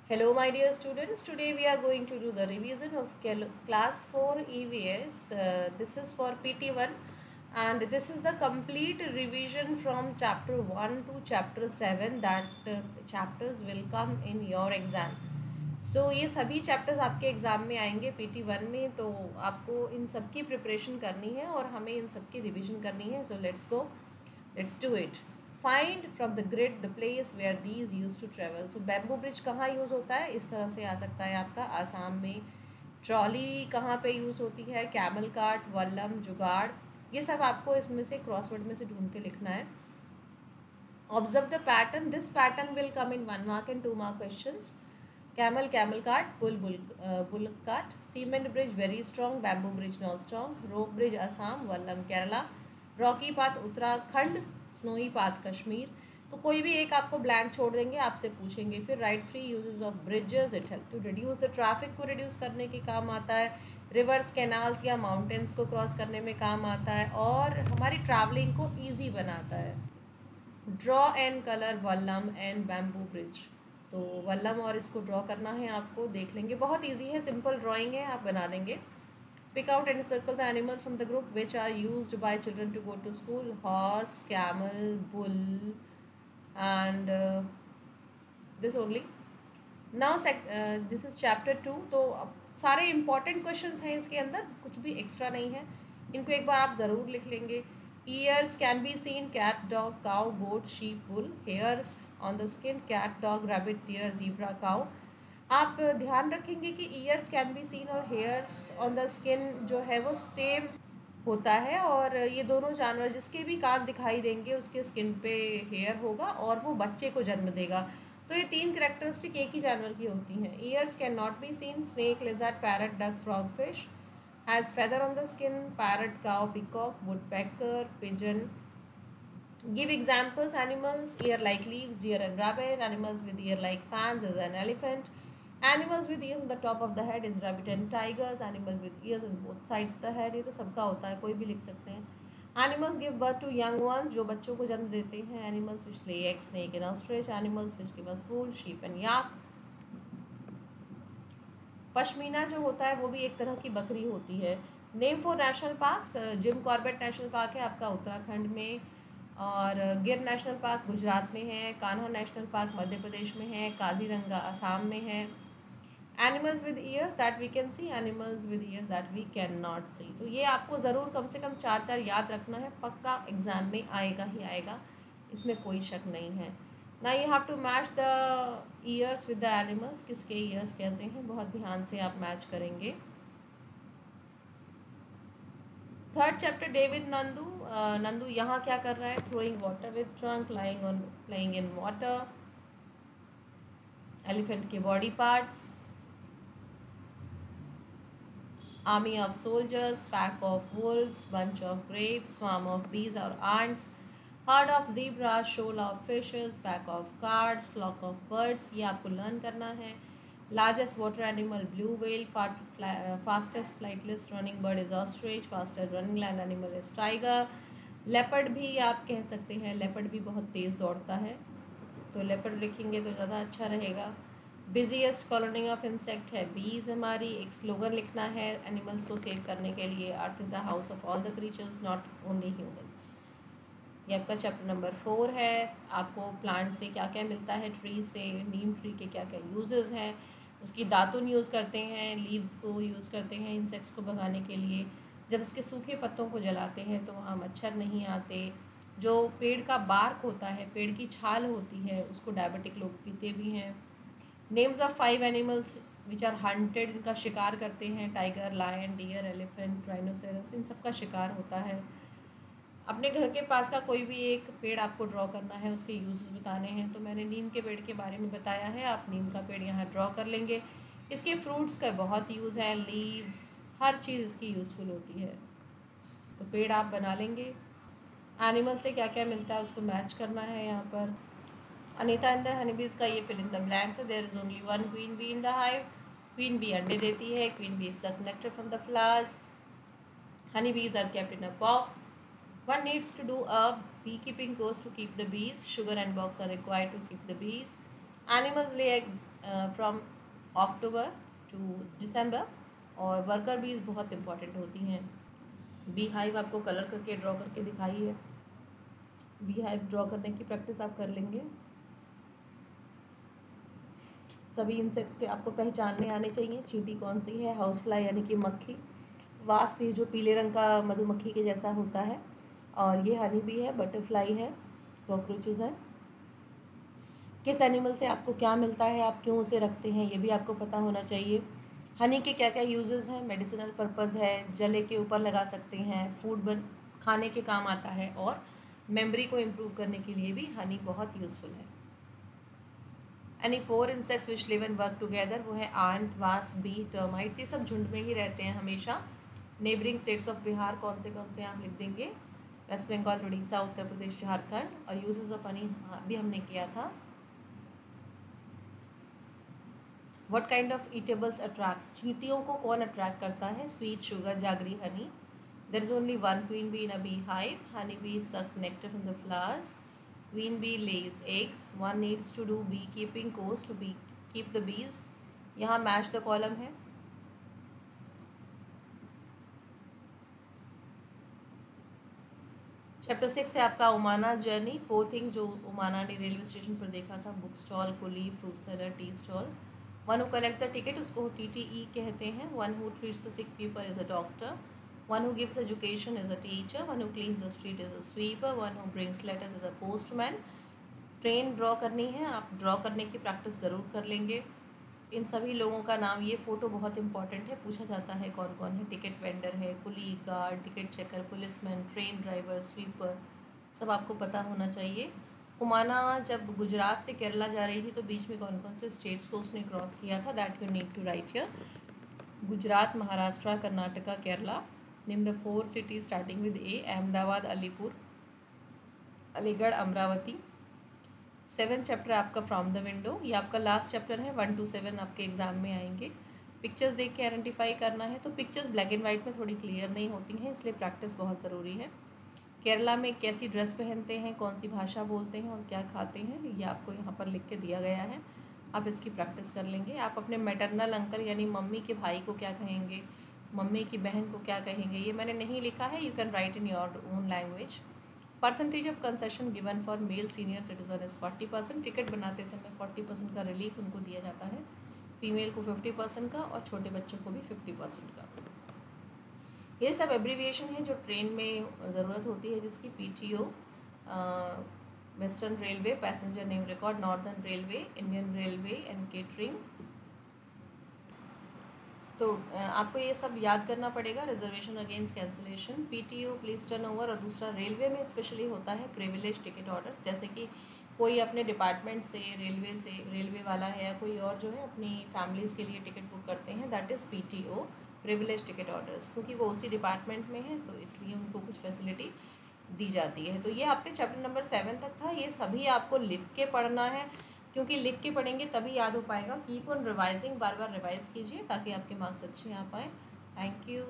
Hello, my dear students. Today we are going to do the revision of class 4 EVS. This is for PT1 and this is the complete revision from chapter 1 to chapter 7 that chapters will come in your exam. So ये सभी chapters आपके exam में आएंगे PT1 में, तो आपको इन सब की प्रिपरेशन करनी है और हमें इन सब की रिविजन करनी है. So let's go, let's do it. Find from the grid the place where these use to travel. So bamboo bridge कहाँ यूज़ होता है, इस तरह से आ सकता है आपका आसाम में. ट्रॉली कहाँ पे यूज़ होती है, कैमल कार्ट, वल्लम, जुगाड़. ये सब आपको इसमें से क्रॉसवर्ड में से ढूंढ के लिखना है. Observe the pattern. This pattern will come in 1 mark and 2 mark questions. Camel cart, bull cart. Cement bridge very strong, bamboo bridge not strong. Rope bridge Assam, Wallam Kerala. Rocky path Uttarakhand, snowy path Kashmir. तो कोई भी एक आपको blank छोड़ देंगे, आपसे पूछेंगे. फिर write 3 uses of bridges. It help to reduce the traffic, को रिड्यूस करने के काम आता है. रिवर्स, कैनाल्स या माउंटेन्स को क्रॉस करने में काम आता है और हमारी ट्रैवलिंग को ईजी बनाता है. Draw and colour Vallabh and bamboo bridge. तो वल्लम और इसको ड्रॉ करना है आपको, देख लेंगे. बहुत इजी है, सिंपल ड्राइंग है, आप बना देंगे. Pick out and circle the animals from the group which are used by children to go to school. Horse, camel, bull and this only. Now this is chapter 2. तो सारे important questions हैं इसके अंदर, कुछ भी एक्स्ट्रा नहीं है. इनको एक बार आप ज़रूर लिख लेंगे. Ears can be seen: cat, dog, cow, goat, sheep, bull. Hairs on the skin: cat, dog, rabbit, deer, zebra, cow. आप ध्यान रखेंगे कि ईयर्स कैन बी सीन और हेयर्स ऑन द स्किन जो है वो सेम होता है, और ये दोनों जानवर जिसके भी कान दिखाई देंगे उसके स्किन पे हेयर होगा और वो बच्चे को जन्म देगा. तो ये तीन करेक्टरिस्टिक एक ही जानवर की होती हैं. Years can not be seen: snake, lizard, parrot, duck, frog, fish. Has feather on the skin: parrot, cow, peacock, woodpecker, pigeon. Give examples: animals ear like leaves, deer and rabbit. Animals with ear like fans is an elephant. Animals with ears on the top of the head is rabbit and tigers. Animal with ears on both sides of the head. ये तो सबका होता है, कोई भी लिख सकते हैं. Animals give birth to young ones, जो बच्चों को जन्म देते हैं. Animals which lay eggs: snake and ostrich. Animals which give us wool: sheep and yak. Pashmina जो होता है वो भी एक तरह की बकरी होती है. Name for national parks: Jim Corbett national park है आपका उत्तराखंड में, और गिर नेशनल पार्क गुजरात में है. कान्हा नेशनल पार्क मध्य प्रदेश में है. काजीरंगा असम में है. Animals with ears that we can see, animals with ears that we can not see. तो ये आपको ज़रूर कम से कम 4 याद रखना है, पक्का एग्ज़ाम में आएगा ही आएगा, इसमें कोई शक नहीं है. ना you have to match the ears with the animals. किसके ईयर्स कैसे हैं, बहुत ध्यान से आप मैच करेंगे. Third chapter day with Nandu. Nandu यहाँ क्या कर रहा है? Throwing water with trunk, playing in water. Elephant के body parts: army of soldiers, pack of wolves, bunch of grapes, swarm of bees और ants. Herd of zebra, shoal of fishes, pack of cards, flock of birds. ये आपको learn करना है. Largest water animal blue whale. Fastest flightless running bird is ostrich. Fastest running land animal is tiger. Leopard भी आप कह सकते हैं, leopard भी बहुत तेज़ दौड़ता है, तो लेपर्ड लिखेंगे तो ज़्यादा अच्छा रहेगा. बिजीएस्ट कॉलोनी ऑफ इंसेक्ट है बीज हमारी. एक स्लोगन लिखना है एनिमल्स को सेव करने के लिए: earth is a house of all the creatures not only humans. ये आपका चैप्टर नंबर 4 है. आपको प्लांट से क्या क्या मिलता है, ट्री से, नीम ट्री के क्या क्या यूजेस हैं. उसकी दातुन यूज़ करते हैं, लीव्स को यूज़ करते हैं इंसेक्ट्स को भगाने के लिए. जब उसके सूखे पत्तों को जलाते हैं तो वहाँ मच्छर नहीं आते. जो पेड़ का बार्क होता है, पेड़ की छाल होती है, उसको डायबिटिक लोग पीते भी हैं. Names of 5 animals which are hunted. इनका शिकार करते हैं: tiger, lion, deer, elephant, rhinoceros. इन सब का शिकार होता है. अपने घर के पास का कोई भी एक पेड़ आपको ड्रॉ करना है, उसके यूज़ बताने हैं. तो मैंने नीम के पेड़ के बारे में बताया है, आप नीम का पेड़ यहाँ ड्रॉ कर लेंगे. इसके फ्रूट्स का बहुत यूज़ है, लीव्स, हर चीज़ इसकी यूज़फुल होती है. तो पेड़ आप बना लेंगे. एनिमल से क्या क्या मिलता है उसको मैच करना है यहाँ पर. अनीता एंड द हनीबीज का ये फिल इन द ब्लैंक्स है. There is only one queen bee in the hive. Queen bee अंडे देती है. Queen bee suck nectar from the flowers. Honey bees are kept in a box. One needs to do a beekeeping course to keep the bees. Sugar and box are required to keep the bees. Animals lay from October to दिसंबर। और worker bees बहुत important होती हैं। Bee hive आपको colour करके draw करके दिखाई है। बी हाइव ड्रॉ करने की प्रैक्टिस आप कर लेंगे। सभी इंसेक्ट्स के आपको पहचानने आने चाहिए। चींटी कौन सी है, हाउस फ्लाई यानी कि मक्खी, वास्प भी जो पीले रंग का मधुमक्खी के जैसा होता है, और ये हनी बी है, बटरफ्लाई है, कॉकरोचेज है। किस एनिमल से आपको क्या मिलता है, आप क्यों उसे रखते हैं, ये भी आपको पता होना चाहिए। हनी के क्या क्या यूजेस हैं, मेडिसिनल पर्पज़ है, जले के ऊपर लगा सकते हैं, फूड खाने के काम आता है, और मेमोरी को इम्प्रूव करने के लिए भी हनी बहुत यूज़फुल है। Any 4 insects which live and work together, वो है आंट, वास्प, बी, टर्माइट्स, ये सब झुंड में ही रहते हैं हमेशा। नेबरिंग स्टेट्स ऑफ बिहार कौन से आप लिख देंगे, वेस्ट बंगाल, उड़ीसा, उत्तर प्रदेश, झारखंड। और यूजेस ऑफ हनी भी हमने किया था। What kind of eatables attracts, चींटियों को कौन अट्रैक्ट करता है, sweet, sugar, jaggery, honey. There is only one queen bee in a bee hive, honey bee suck nectar from the flowers, queen bee lays eggs, one needs to do beekeeping course to keep the bees। यहाँ match the column है। Chapter 6 से आपका उमाना journey, 4 thing जो उमाना ने railway station पर देखा था, book stall, coolie, fruit seller, tea stall. One who collect the ticket, उसको TTE कहते हैं। One who treats the sick people is a doctor. One who gives education is a teacher. One who cleans the street is a sweeper. One who brings letters is a postman. Train draw करनी है, आप draw करने की practice ज़रूर कर लेंगे। इन सभी लोगों का नाम, ये फ़ोटो बहुत इंपॉर्टेंट है, पूछा जाता है कौन कौन है। टिकट वेंडर है, coolie, guard, ticket checker, policeman, train driver, sweeper, सब आपको पता होना चाहिए। उमाना जब गुजरात से केरला जा रही थी तो बीच में कौन कौन से स्टेट्स को उसने क्रॉस किया था, that you need to write here. Gujarat, Maharashtra, Karnataka, Kerala. Name the 4 cities starting with A, Ahmedabad, Alipur, Aligarh, Amravati. 7 chapter आपका फ्रॉम द विंडो, ये आपका लास्ट चैप्टर है। 1 to 7 आपके एग्जाम में आएंगे। पिक्चर्स देख के आइडेंटिफाई करना है, तो पिक्चर्स ब्लैक एंड वाइट में थोड़ी क्लियर नहीं होती हैं, इसलिए प्रैक्टिस बहुत ज़रूरी है। केरला में कैसी ड्रेस पहनते हैं, कौन सी भाषा बोलते हैं और क्या खाते हैं, ये आपको यहाँ पर लिख के दिया गया है, आप इसकी प्रैक्टिस कर लेंगे। आप अपने मैटरनल अंकल यानी मम्मी के भाई को क्या कहेंगे, मम्मी की बहन को क्या कहेंगे, ये मैंने नहीं लिखा है, you can write in your own language. Percentage of concession given for male senior citizen is 40%। Ticket बनाते समय 40% का रिलीफ उनको दिया जाता है, फीमेल को 50% का और छोटे बच्चों को भी 50% का। ये सब एब्रीविएशन है जो ट्रेन में ज़रूरत होती है, जिसकी PTO, western railway, passenger name record, northern railway, Indian railway and catering. तो आपको ये सब याद करना पड़ेगा। Reservation against cancellation, PTO please turn over. और दूसरा रेलवे में स्पेशली होता है प्रिविलेज टिकट ऑर्डर, जैसे कि कोई अपने डिपार्टमेंट से रेलवे वाला है या कोई और जो है अपनी फैमिलीज़ के लिए टिकट बुक करते हैं, that is PTO privilege ticket orders, क्योंकि वो उसी डिपार्टमेंट में है तो इसलिए उनको कुछ फैसिलिटी दी जाती है। तो ये आपके चैप्टर नंबर 7 तक था। ये सभी आपको लिख के पढ़ना है, क्योंकि लिख के पढ़ेंगे तभी याद हो पाएगा। Keep on revising, bar bar revise कीजिए ताकि आपके मार्क्स अच्छे आ पाए। Thank you.